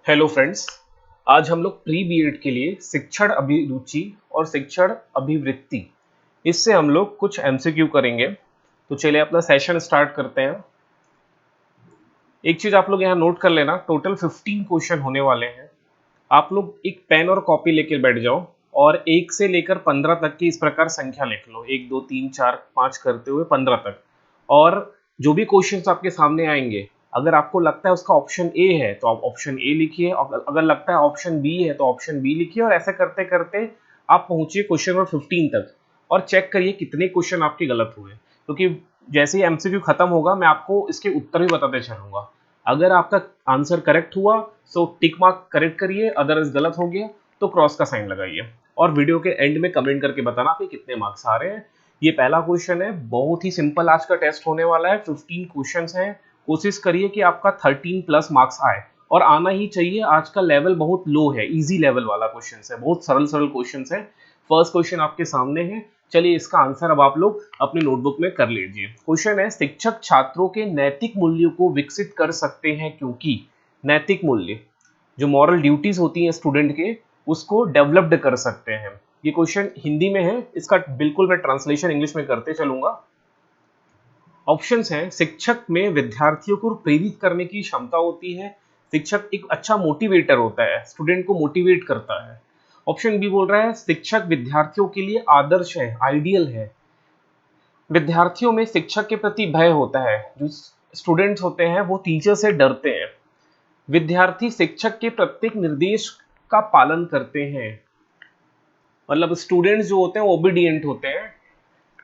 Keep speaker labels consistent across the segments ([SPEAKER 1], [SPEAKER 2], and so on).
[SPEAKER 1] Hello friends. आज हम लोग प्री बीएड के लिए शिक्षण अभिरुचि और शिक्षण अभिवृत्ति इससे हम लोग कुछ एमसीक्यू करेंगे। तो चलिए अपना सेशन स्टार्ट करते हैं। एक चीज आप लोग यहाँ नोट कर लेना, टोटल 15 क्वेश्चन होने वाले हैं। आप लोग एक पेन और कॉपी लेकर बैठ जाओ और 1 से लेकर 15 तक की इस प्रकार संख्या लिख लो, 1 2 3 4 5 करते हुए 15 तक। और जो भी क्वेश्चंस आपके सामने आएंगे, अगर आपको लगता है उसका ऑप्शन ए है तो आप ऑप्शन ए लिखिए, अगर लगता है ऑप्शन बी है तो ऑप्शन बी लिखिए, और ऐसे करते करते आप पहुंचिए क्वेश्चन नंबर 15 तक और चेक करिए कितने क्वेश्चन आपके गलत हुए, क्योंकि जैसे ही एमसीक्यू खत्म होगा मैं आपको इसके उत्तर भी बताते चलूंगा। अगर आपका आंसर करेक्ट हुआ तो टिक मार्क करेक्ट करिए, अदरवाइज गलत हो गया तो क्रॉस का साइन लगाइए, और वीडियो के एंड में कमेंट करके बताना आपके कितने मार्क्स आ रहे हैं। ये पहला क्वेश्चन है, बहुत ही सिंपल आज का टेस्ट होने वाला है। 15 क्वेश्चंस हैं, कोशिश करिए कि आपका 13 प्लस मार्क्स आए, और आना ही चाहिए। आज का लेवल बहुत लो है, इजी लेवल वाला क्वेश्चन है, बहुत सरल सरल क्वेश्चन है। फर्स्ट क्वेश्चन आपके सामने है, चलिए इसका आंसर अब आप लोग अपनी नोटबुक में कर लीजिए। क्वेश्चन है, शिक्षक छात्रों के नैतिक मूल्यों को विकसित कर सकते हैं क्योंकि नैतिक मूल्य जो मॉरल ड्यूटीज होती हैं स्टूडेंट के, उसको डेवलप्ड कर सकते हैं। ये क्वेश्चन हिंदी में है, इसका बिल्कुल मैं ट्रांसलेशन इंग्लिश में करते चलूंगा। ऑप्शंस हैं, शिक्षक में विद्यार्थियों को प्रेरित करने की क्षमता होती है। शिक्षक एक अच्छा मोटिवेटर होता है, स्टूडेंट को मोटिवेट करता है। ऑप्शन बी बोल रहा है, शिक्षक विद्यार्थियों के लिए आदर्श है, आइडियल है। विद्यार्थियों में शिक्षक के प्रति भय होता है, जो स्टूडेंट्स होते हैं वो टीचर से डरते हैं। विद्यार्थी शिक्षक के प्रत्येक निर्देश का पालन करते हैं, मतलब स्टूडेंट्स जो होते हैं ओबीडिएंट होते हैं।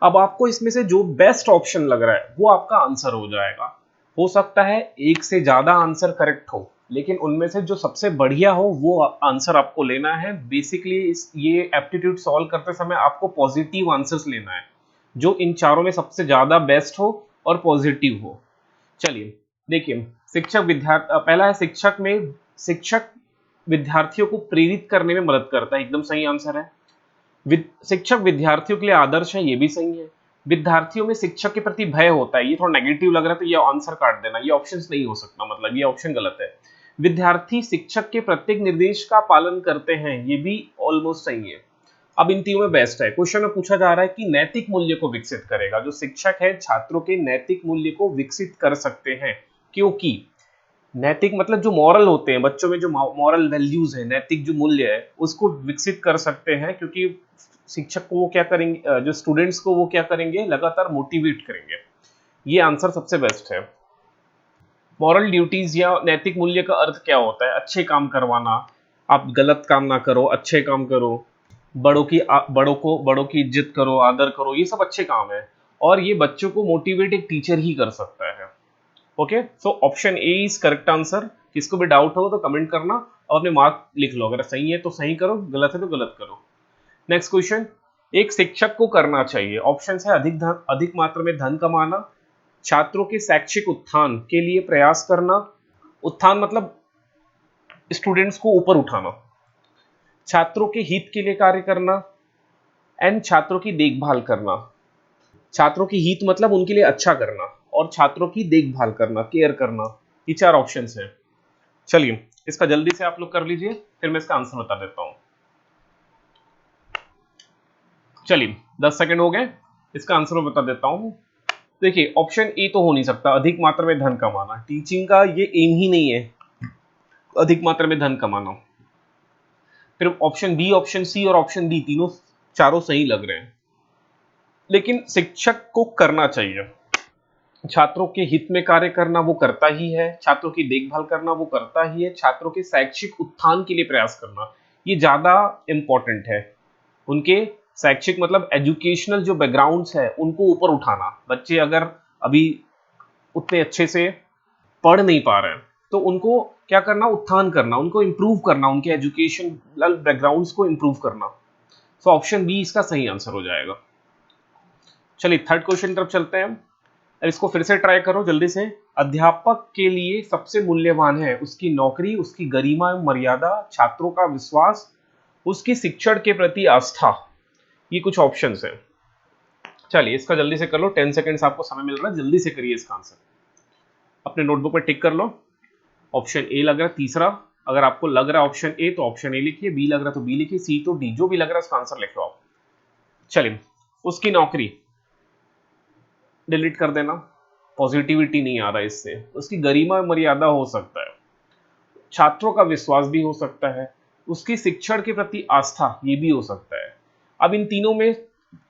[SPEAKER 1] अब आपको इसमें से जो बेस्ट ऑप्शन लग रहा है वो आपका आंसर हो जाएगा। हो सकता है एक से ज्यादा आंसर करेक्ट हो, लेकिन उनमें से जो सबसे बढ़िया हो वो आंसर आपको लेना है। बेसिकली ये एप्टीट्यूड सॉल्व करते समय आपको पॉजिटिव आंसर्स लेना है, जो इन चारों में सबसे ज्यादा बेस्ट हो और पॉजिटिव हो। चलिए देखिए, पहला है, शिक्षक विद्यार्थियों को प्रेरित करने में मदद करता है, एकदम सही आंसर है। शिक्षक विद्यार्थियों के लिए आदर्श है, ये भी सही है। विद्यार्थियों में शिक्षक के प्रति भय होता है, ये थोड़ा नेगेटिव लग रहा है तो ये आंसर काट देना, ये ऑप्शन नहीं हो सकता, मतलब ये ऑप्शन गलत है। विद्यार्थी शिक्षक के प्रत्येक निर्देश का पालन करते हैं, ये भी ऑलमोस्ट सही है। अब इन तीनों में बेस्ट है। क्वेश्चन में पूछा जा रहा है कि नैतिक मूल्य को विकसित करेगा, जो शिक्षक है छात्रों के नैतिक मूल्य को विकसित कर सकते हैं क्योंकि नैतिक मतलब जो मॉरल होते हैं बच्चों में, जो मॉरल वैल्यूज है, नैतिक जो मूल्य है उसको विकसित कर सकते हैं, क्योंकि शिक्षक को वो क्या करेंगे, जो स्टूडेंट्स को वो क्या करेंगे, लगातार मोटिवेट करेंगे। ये आंसर सबसे बेस्ट है। मॉरल ड्यूटीज या नैतिक मूल्य का अर्थ क्या होता है? अच्छे काम करवाना, आप गलत काम ना करो, अच्छे काम करो, बड़ों की इज्जत करो, आदर करो, ये सब अच्छे काम है, और ये बच्चों को मोटिवेट एक टीचर ही कर सकता है। Okay, so option A is correct answer. किसको भी डाउट हो तो कमेंट करना और अपने मार्क लिख लो, अगर सही है तो सही करो, गलत है तो गलत करो। नेक्स्ट क्वेश्चन, एक शिक्षक को करना चाहिए। ऑप्शन है, अधिक मात्रा में धन कमाना, छात्रों के शैक्षिक उत्थान के लिए प्रयास करना, उत्थान मतलब स्टूडेंट्स को ऊपर उठाना, छात्रों के हित के लिए कार्य करना, एंड छात्रों की देखभाल करना। छात्रों की हित मतलब उनके लिए अच्छा करना, और छात्रों की देखभाल करना, केयर करना। ये चार ऑप्शंस हैं। चलिए इसका जल्दी से आप लोग कर लीजिए, फिर मैं इसका आंसर बता देता हूं। चलिए 10 सेकंड हो गए, इसका आंसर मैं बता देता हूं। देखिए ऑप्शन ए तो हो नहीं सकता, अधिक मात्रा में धन कमाना, टीचिंग का ये एम ही नहीं है अधिक मात्रा में धन कमाना। फिर ऑप्शन बी, ऑप्शन सी और ऑप्शन डी, तीनों चारों सही लग रहे हैं, लेकिन शिक्षक को करना चाहिए। छात्रों के हित में कार्य करना वो करता ही है, छात्रों की देखभाल करना वो करता ही है, छात्रों के शैक्षिक उत्थान के लिए प्रयास करना ये ज्यादा इंपॉर्टेंट है। उनके शैक्षिक मतलब एजुकेशनल जो बैकग्राउंड्स है उनको ऊपर उठाना। बच्चे अगर अभी उतने अच्छे से पढ़ नहीं पा रहे हैं तो उनको क्या करना, उत्थान करना, उनको इंप्रूव करना, उनके एजुकेशनल बैकग्राउंड्स को इंप्रूव करना। सो ऑप्शन बी इसका सही आंसर हो जाएगा। चलिए थर्ड क्वेश्चन तरफ चलते हैं, इसको फिर से ट्राई करो जल्दी से। अध्यापक के लिए सबसे मूल्यवान है उसकी नौकरी, उसकी गरिमा एवं मर्यादा, छात्रों का विश्वास, उसकी शिक्षण के प्रति आस्था। ये कुछ ऑप्शंस हैं। चलिए इसका जल्दी से कर लो, 10 सेकंड्स आपको समय मिल रहा है, जल्दी से करिए इसका आंसर। अपने नोटबुक में टिक कर लो। ऑप्शन ए लग रहा है तीसरा, अगर आपको लग रहा है ऑप्शन ए तो ऑप्शन ए लिखिए, बी लग रहा है तो बी लिखिए, सी तो डी, जो भी लग रहा है उसका आंसर लिख लो आप। चलिए, उसकी नौकरी डिलीट कर देना, पॉजिटिविटी नहीं आ रहा है इससे। उसकी गरिमा मर्यादा हो सकता है, छात्रों का विश्वास भी हो सकता है, उसकी शिक्षण के प्रति आस्था ये भी हो सकता है। अब इन तीनों में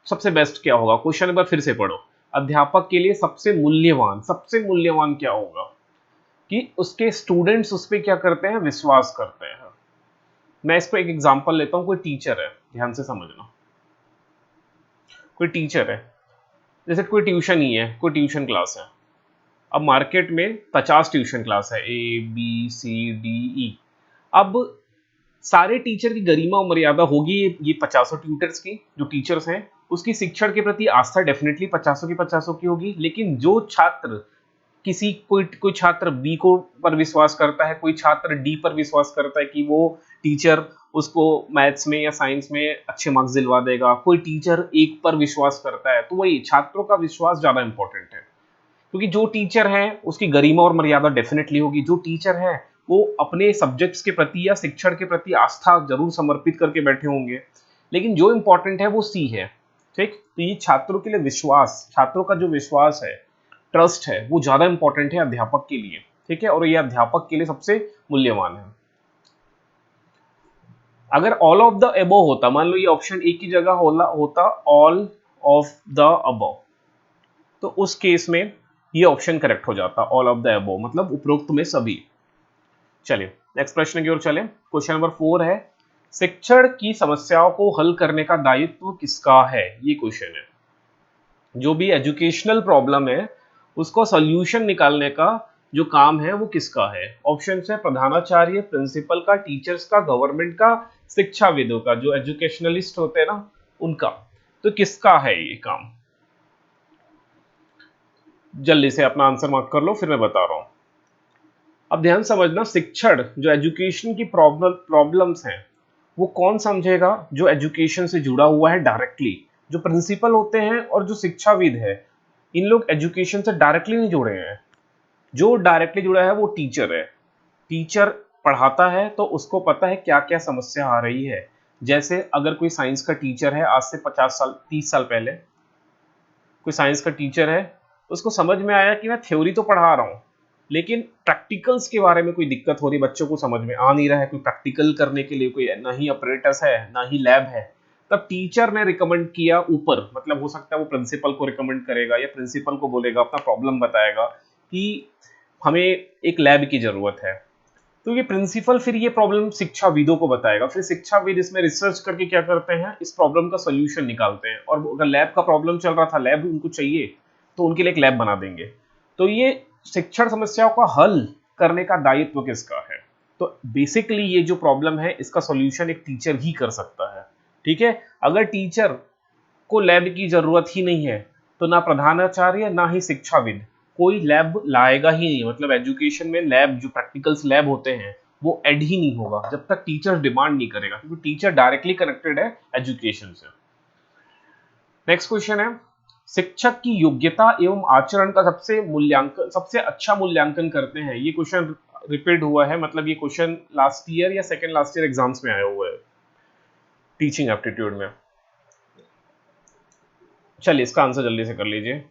[SPEAKER 1] सबसे बेस्ट क्या होगा? क्वेश्चन एक बार फिर से पढ़ो। अध्यापक के लिए सबसे मूल्यवान क्या होगा? कि उसके स्टूडेंट्स उस पर क्या करते हैं? विश्वास करते हैं। मैं इस पर एक एग्जांपल लेता हूं। कोई टीचर है, ध्यान से समझना, कोई टीचर है, जैसे कोई ट्यूशन ही है, कोई ट्यूशन क्लास है। अब मार्केट में 50 ट्यूशन क्लास है, ए बी सी डी ई। अब सारे टीचर की गरिमा और मर्यादा होगी ये 50 ट्यूटर्स की, जो टीचर्स हैं उसकी शिक्षण के प्रति आस्था डेफिनेटली 50 की 50 की होगी। लेकिन जो छात्र कोई छात्र बी को पर विश्वास करता है, कोई छात्र डी पर विश्वास करता है कि वो टीचर उसको मैथ्स में या साइंस में अच्छे मार्क्स दिलवा देगा, कोई टीचर एक पर विश्वास करता है, तो वही छात्रों का विश्वास ज्यादा इंपॉर्टेंट है। क्योंकि जो टीचर है उसकी गरिमा और मर्यादा डेफिनेटली होगी। जो टीचर है वो अपने सब्जेक्ट्स के प्रति या शिक्षण के प्रति आस्था जरूर समर्पित करके बैठे होंगे। लेकिन जो इंपॉर्टेंट है वो सी है। ठीक, तो ये छात्रों के लिए विश्वास, छात्रों का जो विश्वास है, ट्रस्ट है, वो ज्यादा इंपॉर्टेंट है अध्यापक के लिए। ठीक है, और ये अध्यापक के लिए सबसे मूल्यवान है। अगर ऑल ऑफ द एबो होता, मान लो ये ऑप्शन ए की जगह होता ऑल ऑफ द अबव, तो उस केस में ये ऑप्शन करेक्ट हो जाता, ऑल ऑफ द अबव मतलब उपरोक्त में सभी। चलिए नेक्स्ट प्रश्न की ओर चले। क्वेश्चन नंबर 4 है, शिक्षण की समस्याओं को हल करने का दायित्व किसका है? ये क्वेश्चन है। जो भी एजुकेशनल प्रॉब्लम है उसको सॉल्यूशन निकालने का जो काम है वो किसका है? ऑप्शन है प्रधानाचार्य, प्रिंसिपल का, टीचर्स का, गवर्नमेंट का, शिक्षाविदों का, जो एजुकेशनलिस्ट होते हैं ना उनका। तो किसका है ये काम? जल्दी से अपना आंसर मार्क कर लो, फिर मैं बता रहा हूं। अब ध्यान समझना, शिक्षण जो एजुकेशन की प्रॉब्लम्स हैं वो कौन समझेगा? जो एजुकेशन से जुड़ा हुआ है डायरेक्टली, जो प्रिंसिपल होते हैं और जो शिक्षाविद है, इन लोग एजुकेशन से डायरेक्टली नहीं जुड़े हैं। जो डायरेक्टली जुड़ा है वो टीचर है। टीचर पढ़ाता है तो उसको पता है क्या क्या समस्या आ रही है। जैसे अगर कोई साइंस का टीचर है, आज से 50 साल 30 साल पहले कोई साइंस का टीचर है, उसको समझ में आया कि मैं थ्योरी तो पढ़ा रहा हूँ लेकिन प्रैक्टिकल्स के बारे में कोई दिक्कत हो रही, बच्चों को समझ में आ नहीं रहा है, कोई प्रैक्टिकल करने के लिए कोई ना ही ऑपरेटर्स है ना ही लैब है। तब टीचर ने रिकमेंड किया ऊपर, मतलब हो सकता है वो प्रिंसिपल को रिकमेंड करेगा या प्रिंसिपल को बोलेगा, अपना प्रॉब्लम बताएगा कि हमें एक लैब की जरूरत है। तो ये प्रिंसिपल फिर ये प्रॉब्लम शिक्षाविदों को बताएगा, फिर शिक्षाविद इसमें रिसर्च करके क्या करते हैं, इस प्रॉब्लम का सोल्यूशन निकालते हैं। और अगर लैब का प्रॉब्लम चल रहा था, लैब उनको चाहिए, तो उनके लिए एक लैब बना देंगे। तो ये शिक्षण समस्याओं का हल करने का दायित्व किसका है? तो बेसिकली ये जो प्रॉब्लम है इसका सॉल्यूशन एक टीचर ही कर सकता है। ठीक है, अगर टीचर को लैब की जरूरत ही नहीं है तो ना प्रधानाचार्य ना ही शिक्षाविद कोई लैब लाएगा ही नहीं। मतलब एजुकेशन में लैब, जो प्रैक्टिकल्स लैब होते हैं, वो ऐड ही नहीं होगा जब तक टीचर डिमांड नहीं करेगा, क्योंकि टीचर डायरेक्टली कनेक्टेड है एजुकेशन से। नेक्स्ट क्वेश्चन है, शिक्षक की योग्यता एवं आचरण का सबसे अच्छा मूल्यांकन करते हैं। ये क्वेश्चन रिपीट हुआ है, मतलब ये क्वेश्चन लास्ट ईयर या सेकेंड लास्ट ईयर एग्जाम्स में आया हुआ है टीचिंग एप्टीट्यूड में। चलिए इसका आंसर जल्दी से कर लीजिए।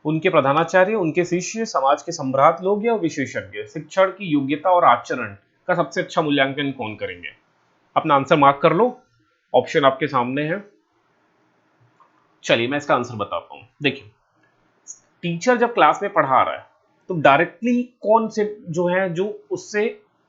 [SPEAKER 1] उनके प्रधानाचार्य, उनके शिष्य, समाज के सम्राट लोग या विशेषज्ञ। शिक्षण की योग्यता और आचरण का सबसे अच्छा मूल्यांकन कौन करेंगे? अपना आंसर मार्क कर लो, ऑप्शन आपके सामने है। चलिए मैं इसका आंसर बताता हूं। देखिए, टीचर जब क्लास में पढ़ा रहा है तो डायरेक्टली कौन से जो है जो उससे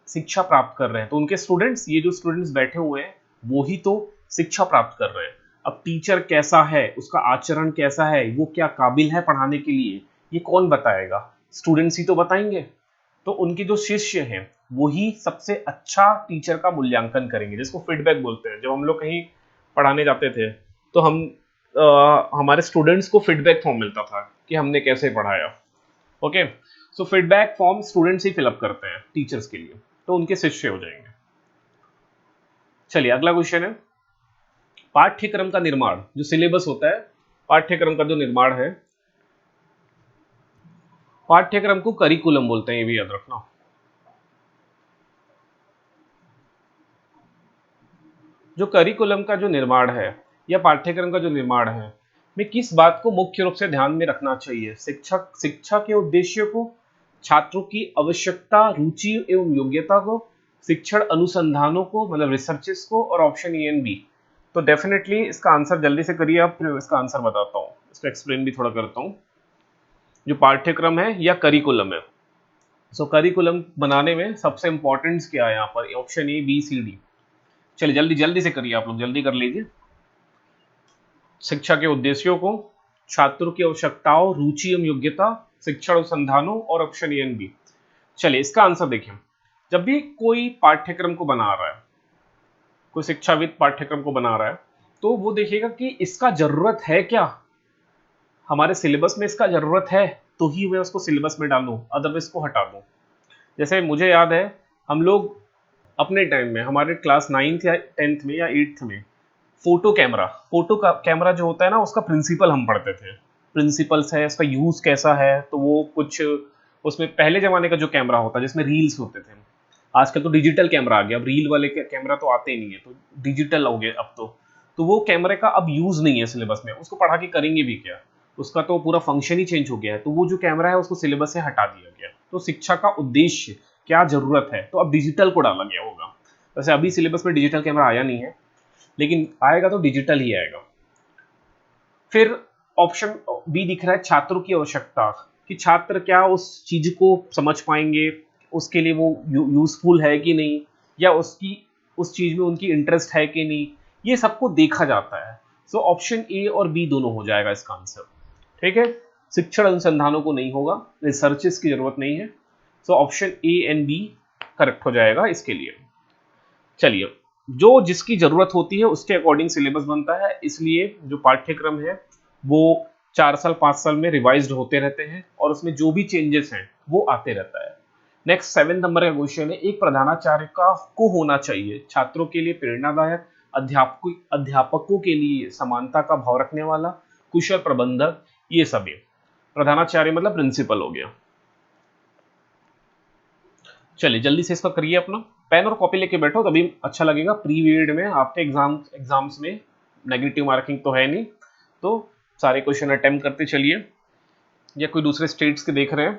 [SPEAKER 1] शिक्षा प्राप्त कर रहे हैं, तो उनके स्टूडेंट्स, ये जो स्टूडेंट्स बैठे हुए हैं वो ही तो शिक्षा प्राप्त कर रहे हैं। अब टीचर कैसा है, उसका आचरण कैसा है, वो क्या काबिल है पढ़ाने के लिए, ये कौन बताएगा? स्टूडेंट्स ही तो बताएंगे। तो उनके जो शिष्य हैं वही सबसे अच्छा टीचर का मूल्यांकन करेंगे, जिसको फीडबैक बोलते हैं। जब हम लोग कहीं पढ़ाने जाते थे तो हमारे स्टूडेंट्स को फीडबैक फॉर्म मिलता था कि हमने कैसे पढ़ाया। ओके, सो फीडबैक फॉर्म स्टूडेंट्स ही फिलअप करते हैं टीचर्स के लिए, तो उनके शिष्य हो जाएंगे। चलिए अगला क्वेश्चन है, पाठ्यक्रम का निर्माण, जो सिलेबस होता है, पाठ्यक्रम का जो निर्माण है, पाठ्यक्रम को करिकुलम बोलते हैं, ये भी याद रखना। जो करिकुलम का जो निर्माण है या पाठ्यक्रम का जो निर्माण है में किस बात को मुख्य रूप से ध्यान में रखना चाहिए? शिक्षा के उद्देश्यों को, छात्रों की आवश्यकता, रुचि एवं योग्यता को, शिक्षण अनुसंधानों को मतलब रिसर्चेस को, और ऑप्शन ए एंड बी। तो डेफिनेटली इसका आंसर जल्दी से करिए आप, फिर इसका आंसर बताता हूँ, इसको एक्सप्लेन भी थोड़ा करता हूँ। जो पाठ्यक्रम है या करिकुलम है, सो करिकुलम बनाने में सबसे इंपॉर्टेंट क्या है यहाँ पर? Option A B C D. चलिए जल्दी जल्दी से करिए, आप लोग जल्दी कर लीजिए। शिक्षा के उद्देश्यों को, छात्रों की आवश्यकताओं, रुचि एवं योग्यता, शिक्षण अनुसंधानों, और ऑप्शन ए एंड बी। चलिए इसका आंसर देखिए। जब भी कोई पाठ्यक्रम को बना रहा है, कोई शिक्षाविद पाठ्यक्रम को बना रहा है, तो वो देखिएगा कि इसका जरूरत है क्या, हमारे सिलेबस में इसका जरूरत है तो ही मैं उसको सिलेबस में डालूं, अदरवाइज को हटा दूं। जैसे मुझे याद है, हम लोग अपने टाइम में हमारे क्लास 9th या 10th में या 8th में फोटो का कैमरा जो होता है ना, उसका प्रिंसिपल हम पढ़ते थे। प्रिंसिपल्स है, उसका यूज कैसा है, तो वो कुछ उसमें पहले जमाने का जो कैमरा होता है जिसमें रील्स होते थे। आजकल तो डिजिटल कैमरा आ गया, अब रील वाले कैमरा तो आते ही नहीं है, तो डिजिटल हो गए अब तो वो कैमरे का अब यूज नहीं है सिलेबस में, उसको पढ़ा के करेंगे भी क्या, उसका तो पूरा फंक्शन ही चेंज हो गया है। तो वो जो कैमरा है उसको सिलेबस से हटा दिया गया। तो शिक्षा का उद्देश्य क्या, जरूरत है, तो अब डिजिटल को डाला गया होगा। वैसे अभी सिलेबस में डिजिटल कैमरा आया नहीं है, लेकिन आएगा तो डिजिटल ही आएगा। फिर ऑप्शन बी दिख रहा है, छात्रों की आवश्यकता, कि छात्र क्या उस चीज को समझ पाएंगे, उसके लिए वो यूजफुल है कि नहीं, या उस चीज में उनकी इंटरेस्ट है कि नहीं, ये सबको देखा जाता है। सो ऑप्शन ए और बी दोनों हो जाएगा इसका आंसर। ठीक है, शिक्षण अनुसंधानों को नहीं होगा, रिसर्चेस की जरूरत नहीं है। So option A and B correct हो जाएगा इसके लिए। चलिए, जो जिसकी जरूरत होती है उसके अकॉर्डिंग सिलेबस बनता है, इसलिए जो पाठ्यक्रम है वो 4 साल 5 साल में रिवाइज्ड होते रहते हैं और उसमें जो भी चेंजेस हैं वो आते रहता है। नेक्स्ट 7 नंबर का क्वेश्चन है, एक प्रधानाचार्य का को होना चाहिए छात्रों के लिए प्रेरणादायक, अध्यापकों के लिए समानता का भाव रखने वाला, कुशल प्रबंधक, ये सभी। प्रधानाचार्य मतलब प्रिंसिपल हो गया। चलिए जल्दी से इसका करिए अपना, पेन और कॉपी लेके बैठो तभी अच्छा लगेगा। प्री बीएड में आपके एग्जाम्स में नेगेटिव मार्किंग तो है नहीं, तो सारे क्वेश्चन अटेम्प्ट करते चलिए। या कोई दूसरे स्टेट्स के देख रहे हैं,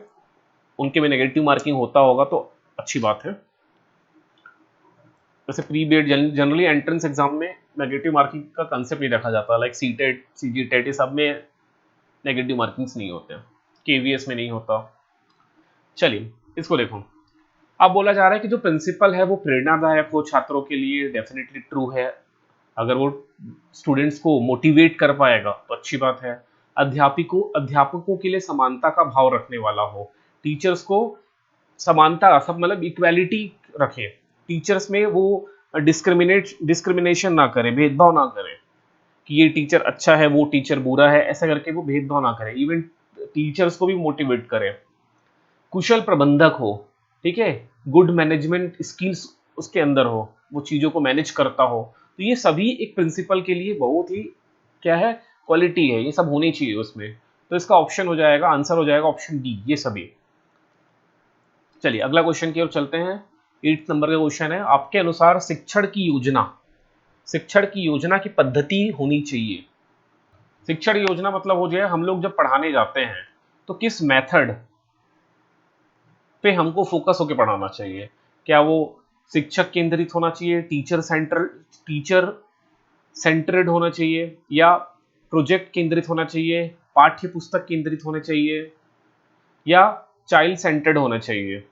[SPEAKER 1] उनके में नेगेटिव मार्किंग होता होगा तो अच्छी बात है। वैसे pre BEd generally entrance exam में नेगेटिव मार्किंग का कंसेप्ट नहीं रखा जाता, लाइक सीटेट सीजीटेट, ये सब में नेगेटिव मार्किंग्स नहीं होते, केवीएस में नहीं होता। चलिए इसको देखो, अब बोला जा रहा है कि जो प्रिंसिपल है वो प्रेरणादायक हो छात्रों के लिए, डेफिनेटली ट्रू है। अगर वो स्टूडेंट्स को मोटिवेट कर पाएगा तो अच्छी बात है। अध्यापकों के लिए समानता का भाव रखने वाला हो, टीचर्स को समानता, सब मतलब इक्वालिटी रखे, टीचर्स में वो डिस्क्रिमिनेशन ना करे, भेदभाव ना करे कि ये टीचर अच्छा है वो टीचर बुरा है, ऐसा करके वो भेदभाव ना करे, इवन टीचर्स को भी मोटिवेट करे। कुशल प्रबंधक हो, ठीक है, गुड मैनेजमेंट स्किल्स उसके अंदर हो, वो चीजों को मैनेज करता हो। तो ये सभी एक प्रिंसिपल के लिए बहुत ही क्या है, क्वालिटी है, ये सब होनी चाहिए उसमें। तो इसका ऑप्शन हो जाएगा, आंसर हो जाएगा ऑप्शन डी, ये सभी। चलिए अगला क्वेश्चन की ओर चलते हैं। 8 नंबर का क्वेश्चन है, आपके अनुसार शिक्षण की योजना की पद्धति होनी चाहिए। शिक्षण योजना मतलब हो जाए, हम लोग जब पढ़ाने जाते हैं तो किस मेथड पे हमको फोकस होकर पढ़ाना चाहिए। क्या वो शिक्षक केंद्रित होना चाहिए, टीचर सेंटर्ड होना चाहिए, या प्रोजेक्ट केंद्रित होना चाहिए, पाठ्य पुस्तक केंद्रित होना चाहिए, या चाइल्ड सेंटर्ड होना चाहिए।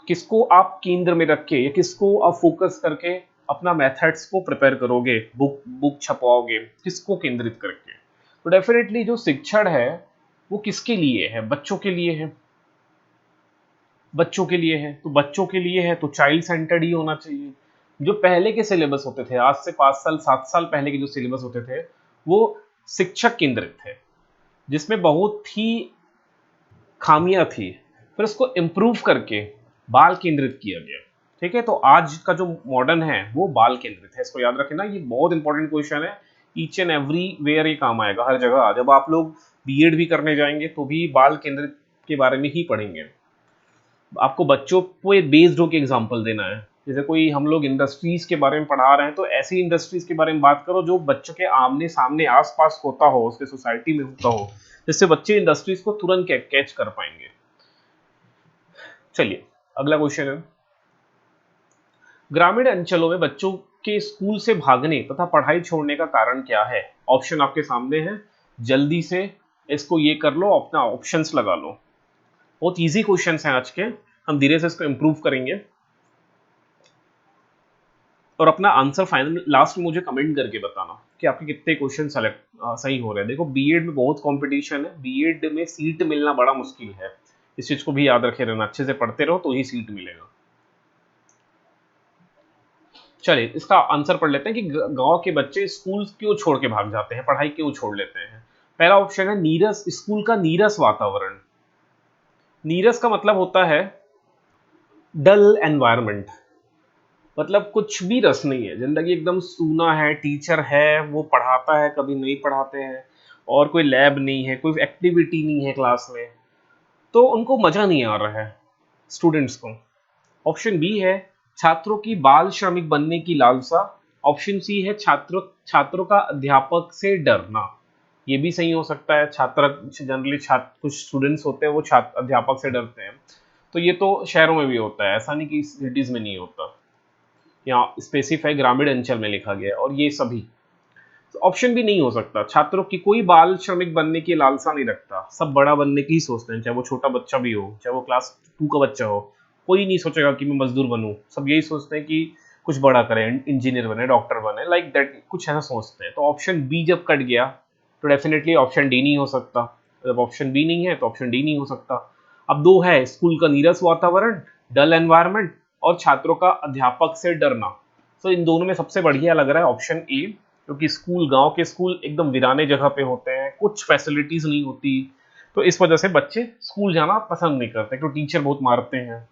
[SPEAKER 1] किसको आप केंद्र में रख के या किसको आप फोकस करके अपना मेथड्स को प्रिपेयर करोगे, बुक छपवाओगे, किसको केंद्रित करके। तो डेफिनेटली जो शिक्षण है वो किसके लिए है, बच्चों के लिए है, बच्चों के लिए है। तो बच्चों के लिए है तो चाइल्ड सेंटर्ड ही होना चाहिए। जो पहले के सिलेबस होते थे, आज से 5 साल 7 साल पहले के जो सिलेबस होते थे वो शिक्षक केंद्रित थे, जिसमें बहुत ही खामियां थी, फिर उसको इम्प्रूव करके बाल केंद्रित किया गया। ठीक है, तो आज का जो मॉडर्न है वो बाल केंद्रित है, इसको याद रखना, ये बहुत इंपॉर्टेंट क्वेश्चन है। ईच एंड एवरी वेयर ये काम आएगा हर जगह। जब आप लोग बीएड भी करने जाएंगे तो भी बाल केंद्रित के बारे में ही पढ़ेंगे। आपको बच्चों पे बेस्ड होकर एग्जाम्पल देना है, जैसे कोई हम लोग इंडस्ट्रीज के बारे में पढ़ा रहे हैं तो ऐसी इंडस्ट्रीज के बारे में बात करो जो बच्चों के आमने सामने आसपास होता हो, उसके सोसाइटी में होता हो, जिससे बच्चे इंडस्ट्रीज को तुरंत कैच कर पाएंगे। चलिए अगला क्वेश्चन है, ग्रामीण अंचलों में बच्चों के स्कूल से भागने तथा पढ़ाई छोड़ने का कारण क्या है? ऑप्शन आपके सामने है, जल्दी से इसको ये कर लो, अपना ऑप्शंस लगा लो। बहुत इजी क्वेश्चंस हैं आज के, हम धीरे से इसको इंप्रूव करेंगे और अपना आंसर फाइनल लास्ट में मुझे कमेंट करके बताना कि आपके कितने क्वेश्चन सही हो रहे हैं। देखो बीएड में बहुत कंपटीशन है, बीएड में सीट मिलना बड़ा मुश्किल है, इस चीज को भी याद रखे रहना, अच्छे से पढ़ते रहो तो ही सीट मिलेगा। चलिए इसका आंसर पढ़ लेते हैं कि गांव के बच्चे स्कूल क्यों छोड़ के भाग जाते हैं, पढ़ाई क्यों छोड़ लेते हैं। पहला ऑप्शन है नीरस, स्कूल का नीरस वातावरण। नीरस का मतलब होता है डल एनवायरनमेंट, मतलब कुछ भी रस नहीं है, जिंदगी एकदम सूना है, टीचर है वो पढ़ाता है कभी नहीं पढ़ाते हैं, और कोई लैब नहीं है, कोई एक्टिविटी नहीं है क्लास में, तो उनको मजा नहीं आ रहा है स्टूडेंट्स को। ऑप्शन बी है छात्रों की बाल श्रमिक बनने की लालसा। ऑप्शन सी है छात्रों का अध्यापक से डरना। ये भी सही हो सकता है, छात्र जनरली कुछ स्टूडेंट्स होते हैं वो छात्र अध्यापक से डरते हैं, तो ये तो शहरों में भी होता है, ऐसा नहीं कि सिटीज में नहीं होता, यहाँ स्पेसिफाई ग्रामीण अंचल में लिखा गया है। और ये सभी ऑप्शन भी नहीं हो सकता, छात्रों की कोई बाल श्रमिक बनने की लालसा नहीं रखता, सब बड़ा बनने की ही सोचते हैं, चाहे वो छोटा बच्चा भी हो, चाहे वो क्लास 2 का बच्चा हो, कोई नहीं सोचेगा कि मैं मजदूर बनूं, सब यही सोचते हैं कि कुछ बड़ा करें, इंजीनियर बने, डॉक्टर बने, लाइक दैट, कुछ ऐसा सोचते हैं। तो ऑप्शन बी जब कट गया तो डेफिनेटली ऑप्शन डी नहीं हो सकता, जब ऑप्शन बी नहीं है तो ऑप्शन डी नहीं हो सकता। अब दो है, स्कूल का नीरस वातावरण, डल एनवायरनमेंट, और छात्रों का अध्यापक से डरना। तो इन दोनों में सबसे बढ़िया लग रहा है ऑप्शन ए, क्योंकि स्कूल, गांव के स्कूल एकदम वीराने जगह पे होते हैं, कुछ फैसिलिटीज नहीं होती, तो इस वजह से बच्चे स्कूल जाना पसंद नहीं करते, क्योंकि टीचर बहुत मारते हैं,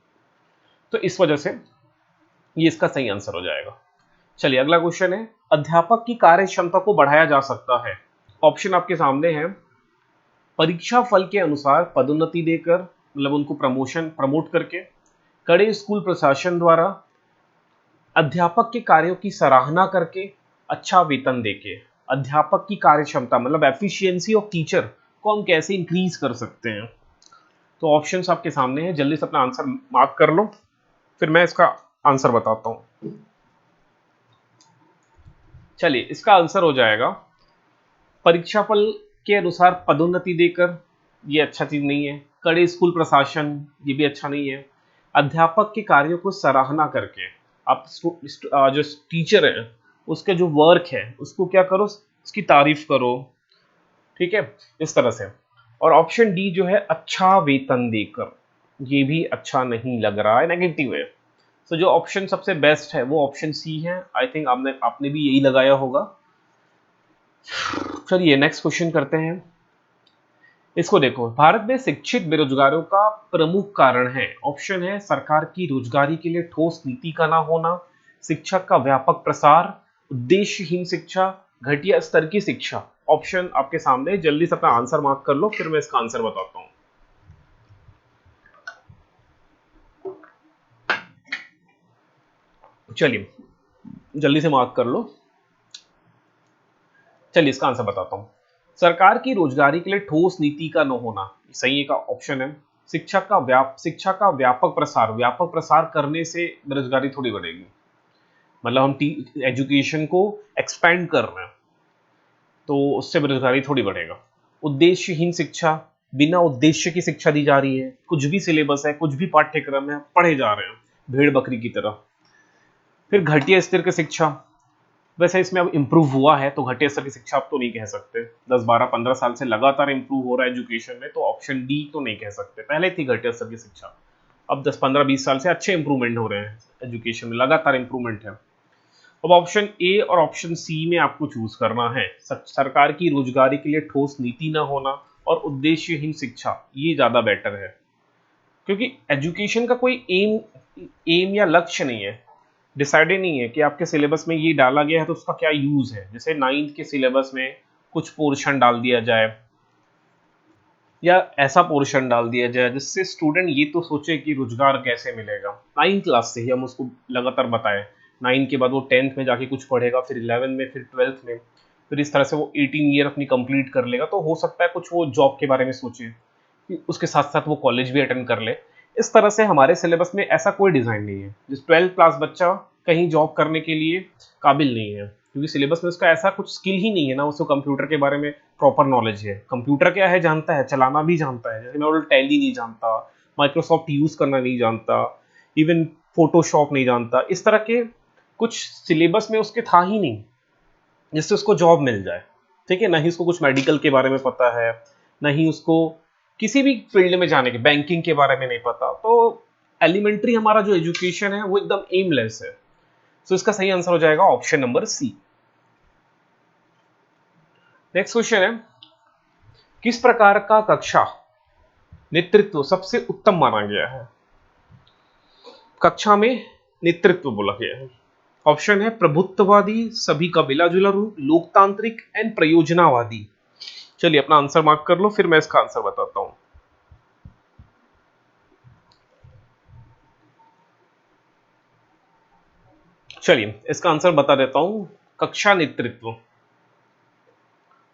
[SPEAKER 1] तो इस वजह से ये इसका सही आंसर हो जाएगा। चलिए अगला क्वेश्चन है, अध्यापक की कार्य क्षमता को बढ़ाया जा सकता है। ऑप्शन आपके सामने है, परीक्षा फल के अनुसार पदोन्नति देकर, मतलब उनको प्रमोट करके, कड़े स्कूल प्रशासन द्वारा, अध्यापक के कार्यों की सराहना करके, अच्छा वेतन देके। अध्यापक की कार्य क्षमता मतलब एफिशिएंसी ऑफ टीचर को हम कैसे इंक्रीज कर सकते हैं। तो ऑप्शंस आपके सामने हैं, जल्दी से अपना आंसर मार्क कर लो, फिर मैं इसका आंसर बताता हूं। चलिए इसका आंसर हो जाएगा, परीक्षाफल के अनुसार पदोन्नति देकर, ये अच्छा चीज नहीं है। कड़े स्कूल प्रशासन, ये भी अच्छा नहीं है। अध्यापक के कार्यों को सराहना करके, आप जो टीचर है उसके जो वर्क है उसको क्या करो, उसकी तारीफ करो, ठीक है, इस तरह से। और ऑप्शन डी जो है अच्छा वेतन देकर, ये भी अच्छा नहीं लग रहा है, नेगेटिव है। तो जो ऑप्शन सबसे बेस्ट है वो ऑप्शन सी है, आई थिंक आपने भी यही लगाया होगा। चलिए नेक्स्ट क्वेश्चन करते हैं, इसको देखो, भारत में शिक्षित बेरोजगारों का प्रमुख कारण है। ऑप्शन है सरकार की रोजगारी के लिए ठोस नीति का ना होना, शिक्षा का व्यापक प्रसार, उद्देश्यहीन शिक्षा, घटिया स्तर की शिक्षा। ऑप्शन आपके सामने, जल्दी से अपना आंसर मार्क कर लो, फिर मैं इसका आंसर बताता हूं। चलिए जल्दी से मार्क कर लो, चलिए इसका आंसर बताता हूं। सरकार की रोजगारी के लिए ठोस नीति का न होना, सही का ऑप्शन है। शिक्षा का व्यापक प्रसार करने से बेरोजगारी थोड़ी बढ़ेगी, मतलब हम एजुकेशन को एक्सपेंड कर रहे हैं तो उससे बेरोजगारी थोड़ी बढ़ेगा। उद्देश्यहीन शिक्षा, बिना उद्देश्य की शिक्षा दी जा रही है, कुछ भी सिलेबस है, कुछ भी पाठ्यक्रम है, पढ़े जा रहे हैं भेड़ बकरी की तरह। फिर घटिया स्तर की शिक्षा, वैसे इसमें अब इंप्रूव हुआ है तो घटिया स्तर की शिक्षा आप तो नहीं कह सकते, 10 12 15 साल से लगातार इंप्रूव हो रहा है एजुकेशन में, तो ऑप्शन डी तो नहीं कह सकते। पहले थी घटिया स्तर की शिक्षा, अब 10 15 20 साल से अच्छे इंप्रूवमेंट हो रहे हैं एजुकेशन में, लगातार इंप्रूवमेंट है। अब ऑप्शन ए और ऑप्शन सी में आपको चूज करना है, सरकार की रोजगारी के लिए ठोस नीति ना होना और उद्देश्यहीन शिक्षा, ये ज्यादा बेटर है, क्योंकि एजुकेशन का कोई एम या लक्ष्य नहीं है, डिसाइडेड नहीं है कि आपके सिलेबस में ये डाला गया है तो उसका क्या यूज है। जैसे 9th के सिलेबस में कुछ पोर्शन डाल दिया जाए, या ऐसा पोर्शन डाल दिया जाए जिससे स्टूडेंट ये तो सोचे कि रोजगार कैसे मिलेगा। 9th क्लास से ही हम उसको लगातार बताएं, 9 के बाद वो 10th में जाके कुछ पढ़ेगा, फिर 11 में, फिर 12th में, फिर इस तरह से वो 18 ईयर अपनी कंप्लीट कर लेगा, तो हो सकता है कुछ वो जॉब के बारे में सोचे कि उसके साथ साथ वो कॉलेज भी अटेंड कर ले। इस तरह से हमारे सिलेबस में ऐसा कोई डिज़ाइन नहीं है जिस 12th क्लास बच्चा कहीं जॉब करने के लिए काबिल नहीं है, क्योंकि सिलेबस में उसका ऐसा कुछ स्किल ही नहीं है ना, उसको कंप्यूटर के बारे में प्रॉपर नॉलेज है। कंप्यूटर क्या है जानता है, चलाना भी जानता है, जैसे मैं टैली नहीं जानता, माइक्रोसॉफ्ट यूज़ करना नहीं जानता, इवन फोटोशॉप नहीं जानता। इस तरह के कुछ सिलेबस में उसके था ही नहीं जिससे उसको जॉब मिल जाए। ठीक है, ना ही उसको कुछ मेडिकल के बारे में पता है, ना ही उसको किसी भी फील्ड में जाने के, बैंकिंग के बारे में नहीं पता। तो एलिमेंट्री हमारा जो एजुकेशन है वो एकदम एमलेस है। तो इसका सही आंसर हो जाएगा option number C. Next question है, किस प्रकार का कक्षा नेतृत्व सबसे उत्तम माना गया है? कक्षा में नेतृत्व बोला गया है। ऑप्शन है प्रभुत्ववादी, सभी का मिला जुला रूप, लोकतांत्रिक एंड प्रयोजनावादी। चलिए अपना आंसर मार्क कर लो, फिर मैं इसका आंसर बताता हूं। चलिए इसका आंसर बता देता हूं। कक्षा नेतृत्व,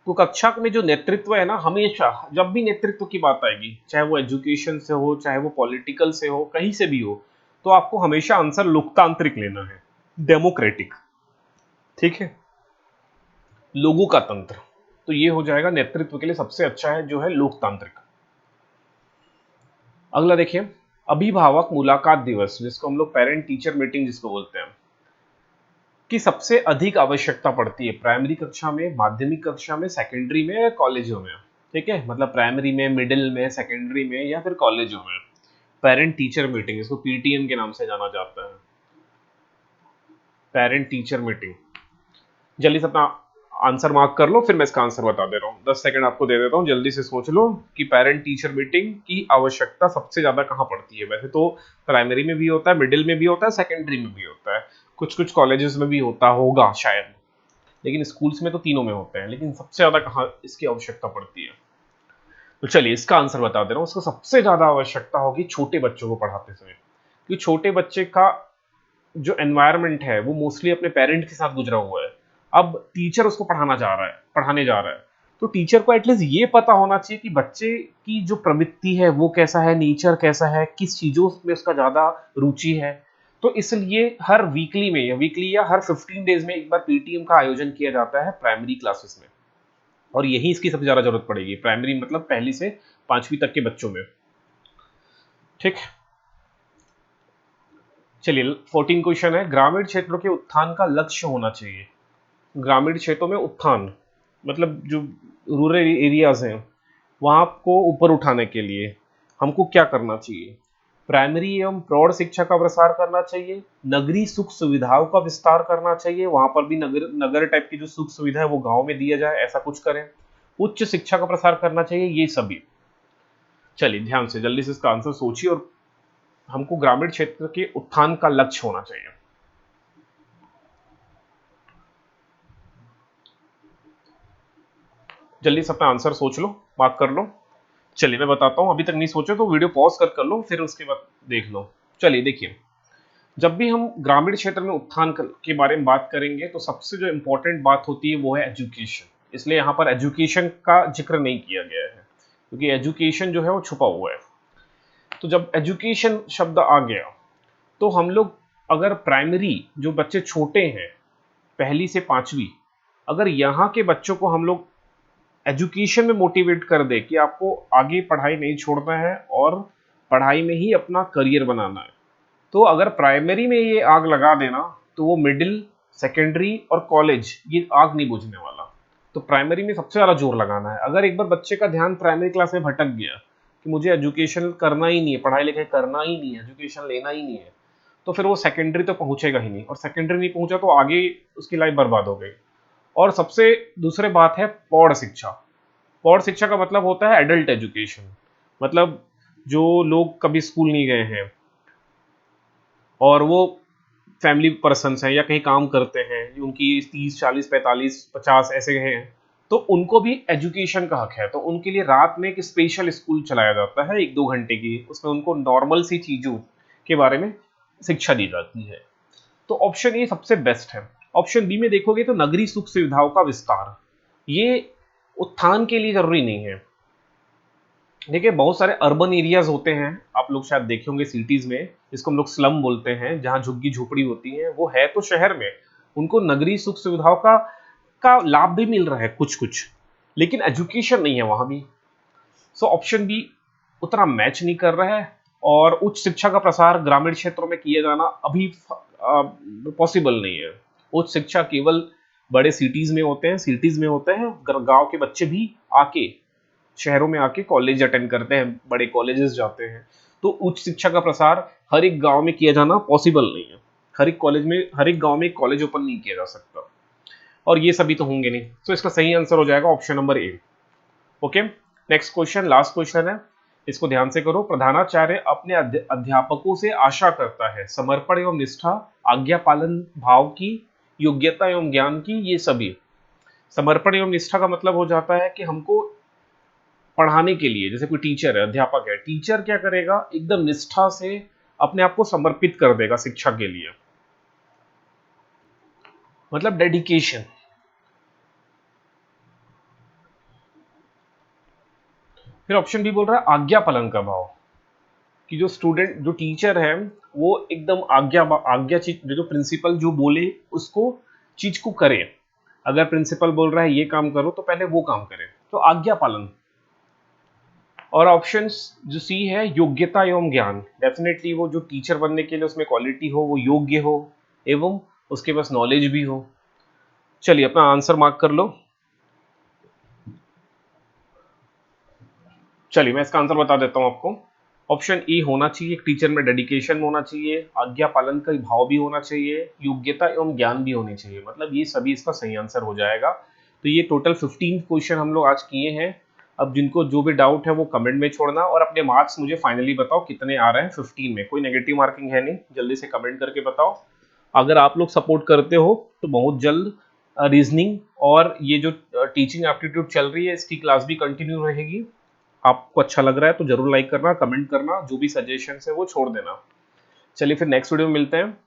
[SPEAKER 1] तो कक्षा में जो नेतृत्व है ना, हमेशा जब भी नेतृत्व की बात आएगी, चाहे वो एजुकेशन से हो, चाहे वो पॉलिटिकल से हो, कहीं से भी हो, तो आपको हमेशा आंसर लोकतांत्रिक लेना है, डेमोक्रेटिक। ठीक है, लोगों का तंत्र। तो ये हो जाएगा नेतृत्व के लिए सबसे अच्छा है जो है लोकतांत्रिक। अगला देखिए, अभिभावक मुलाकात दिवस, जिसको हम लोग पेरेंट टीचर मीटिंग जिसको बोलते हैं, की सबसे अधिक आवश्यकता पड़ती है प्राइमरी कक्षा में, माध्यमिक कक्षा में, सेकेंडरी में या कॉलेजों में? ठीक है, मतलब प्राइमरी में, मिडिल में, सेकेंडरी में या फिर कॉलेजों में। पेरेंट टीचर मीटिंग, इसको पीटीएम के नाम से जाना जाता है, पेरेंट टीचर मीटिंग। जल्दी से अपना आंसर मार्क कर लो, फिर मैं इसका आंसर बता दे रहा हूँ। 10 सेकंड आपको दे देता हूँ, जल्दी से सोच लो कि पेरेंट टीचर मीटिंग की आवश्यकता सबसे ज्यादा कहाँ पड़ती है। वैसे तो प्राइमरी में भी होता है, मिडिल में भी होता है, सेकेंडरी में भी होता है, कुछ कुछ कॉलेजेस में भी होता होगा शायद, लेकिन स्कूल्स में तो तीनों में होते हैं। लेकिन सबसे ज्यादा कहाँ इसकी आवश्यकता पड़ती है? तो चलिए इसका आंसर बता दे रहा हूँ। इसको सबसे ज्यादा आवश्यकता होगी छोटे बच्चों को पढ़ाते समय, क्योंकि छोटे बच्चे का जो एनवायरनमेंट है वो मोस्टली अपने पेरेंट के साथ गुजरा हुआ है। अब टीचर उसको पढ़ाने जा रहा है, तो टीचर को एटलीस्ट ये पता होना चाहिए कि बच्चे की जो प्रवृत्ति है वो कैसा है, नेचर कैसा है, किस चीजों में उसका ज्यादा रुचि है। तो इसलिए हर वीकली या हर 15 डेज में एक बार पीटीएम का आयोजन किया जाता है प्राइमरी क्लासेस में, और यही इसकी सबसे ज्यादा जरूरत पड़ेगी, प्राइमरी मतलब पहली से 5वीं तक के बच्चों में। ठीक, चलिए 14 क्वेश्चन है, ग्रामीण क्षेत्रों के उत्थान का लक्ष्य होना चाहिए। ग्रामीण क्षेत्रों में उत्थान मतलब जो रूरल एरियाज हैं वहां को ऊपर उठाने के लिए हमको क्या करना चाहिए? प्राइमरी एवं प्रौढ़ शिक्षा का प्रसार करना चाहिए, नगरीय सुख सुविधाओं का विस्तार करना चाहिए, वहां पर भी नगर नगर टाइप की जो सुख सुविधा है वो गांव में दिया जाए, ऐसा कुछ करें, उच्च शिक्षा का प्रसार करना चाहिए, ये सभी। चलिए ध्यान से जल्दी से इसका आंसर सोचिए, और हमको ग्रामीण क्षेत्र के उत्थान का लक्ष्य होना चाहिए। जल्दी से अपना आंसर सोच लो, मार्क कर लो। चलिए मैं बताता हूँ, अभी तक नहीं सोचे तो वीडियो पॉज कर लो, फिर उसके बाद देख लो। चलिए देखिए, जब भी हम ग्रामीण क्षेत्र में उत्थान के बारे में बात करेंगे तो सबसे जो इंपॉर्टेंट बात होती है वो है एजुकेशन। इसलिए यहाँ पर एजुकेशन का जिक्र नहीं किया गया है, क्योंकि एजुकेशन जो है वो छुपा हुआ है। तो जब एजुकेशन शब्द आ गया तो हम लोग अगर प्राइमरी जो बच्चे छोटे हैं, पहली से 5वीं, अगर यहाँ के बच्चों को हम लोग एजुकेशन में मोटिवेट कर दे कि आपको आगे पढ़ाई नहीं छोड़ना है और पढ़ाई में ही अपना करियर बनाना है, तो अगर प्राइमरी में ये आग लगा देना तो वो मिडिल, सेकेंडरी और कॉलेज ये आग नहीं बुझने वाला। तो प्राइमरी में सबसे ज़्यादा जोर लगाना है। अगर एक बार बच्चे का ध्यान प्राइमरी क्लास में भटक गया कि मुझे एजुकेशन करना ही नहीं है, पढ़ाई लिखाई करना ही नहीं है, एजुकेशन लेना ही नहीं है, तो फिर वो सेकेंडरी तो पहुंचेगा ही नहीं, और सेकेंडरी नहीं पहुंचा तो आगे उसकी लाइफ बर्बाद हो गई। और सबसे दूसरे बात है प्रौढ़ शिक्षा। प्रौढ़ शिक्षा का मतलब होता है एडल्ट एजुकेशन, मतलब जो लोग कभी स्कूल नहीं गए हैं और वो फैमिली पर्सन्स हैं या कहीं काम करते हैं, उनकी 30, 40, 45, 50 ऐसे हैं, तो उनको भी एजुकेशन का हक है। तो उनके लिए रात में एक स्पेशल स्कूल चलाया जाता है 1-2 घंटे की, उसमें उनको नॉर्मल सी चीजों के बारे में शिक्षा दी जाती है। तो ऑप्शन ए सबसे बेस्ट है। ऑप्शन बी में देखोगे तो नगरीय सुख सुविधाओं का विस्तार, ये उत्थान के लिए जरूरी नहीं है। देखिए बहुत सारे अर्बन एरियाज होते हैं, आप लोग शायद देखे होंगे सिटीज में, जिसको हम लोग स्लम बोलते हैं, जहां झुग्गी झोपड़ी होती है, वो है तो शहर में, उनको नगरीय सुख सुविधाओं का लाभ भी मिल रहा है कुछ कुछ, लेकिन एजुकेशन नहीं है वहां भी। सो ऑप्शन बी उतना मैच नहीं कर रहा है। और उच्च शिक्षा का प्रसार ग्रामीण क्षेत्रों में किया जाना अभी पॉसिबल नहीं है। उच्च शिक्षा केवल बड़े सिटीज में होते हैं, गांव के बच्चे भी आके शहरों में आके कॉलेज अटेंड करते हैं, बड़े कॉलेजेस जाते हैं। तो उच्च शिक्षा का प्रसार हर एक गांव में किया जाना पॉसिबल नहीं है। हर एक गांव में एक कॉलेज ओपन नहीं किया जा सकता, और ये सभी तो होंगे नहीं। तो इसका सही आंसर हो जाएगा option number A. Okay, next question, last question है, इसको ध्यान से करो। प्रधानाचार्य अपने अध्यापकों से आशा करता है समर्पण एवं निष्ठा, आज्ञा पालन भाव की, योग्यता एवं ज्ञान की, ये सभी। समर्पण एवं निष्ठा का मतलब हो जाता है कि हमको पढ़ाने के लिए, जैसे कोई टीचर है, अध्यापक है, टीचर क्या करेगा, एकदम निष्ठा से अपने आप को समर्पित कर देगा शिक्षा के लिए, मतलब डेडिकेशन। फिर ऑप्शन बी बोल रहा है आज्ञा पालन का भाव, कि जो टीचर है वो एकदम आज्ञा चीज, जो प्रिंसिपल जो बोले उसको चीज को करे। अगर प्रिंसिपल बोल रहा है ये काम करो तो पहले वो काम करे, तो आज्ञा पालन। और ऑप्शन जो सी है योग्यता एवं ज्ञान, डेफिनेटली वो जो टीचर बनने के लिए उसमें क्वालिटी हो, वो योग्य हो एवं उसके पास नॉलेज भी हो। चलिए अपना आंसर मार्क कर लो। चलिए मैं इसका आंसर बता देता हूं आपको। ऑप्शन ए होना चाहिए, एक टीचर में डेडिकेशन होना चाहिए, आज्ञा पालन का भाव भी होना चाहिए, योग्यता एवं ज्ञान भी होनी चाहिए, मतलब ये सभी इसका सही आंसर हो जाएगा। तो ये टोटल 15 क्वेश्चन हम लोग आज किए हैं। अब जिनको जो भी डाउट है वो कमेंट में छोड़ना, और अपने मार्क्स मुझे फाइनली बताओ कितने आ रहे हैं 15 में। कोई नेगेटिव मार्किंग है नहीं, जल्दी से कमेंट करके बताओ। अगर आप लोग सपोर्ट करते हो तो बहुत जल्द रीजनिंग और ये जो टीचिंग एप्टीट्यूड चल रही है इसकी क्लास भी कंटिन्यू रहेगी। आपको अच्छा लग रहा है तो जरूर लाइक करना, कमेंट करना, जो भी सजेशंस है वो छोड़ देना। चलिए फिर नेक्स्ट वीडियो में मिलते हैं।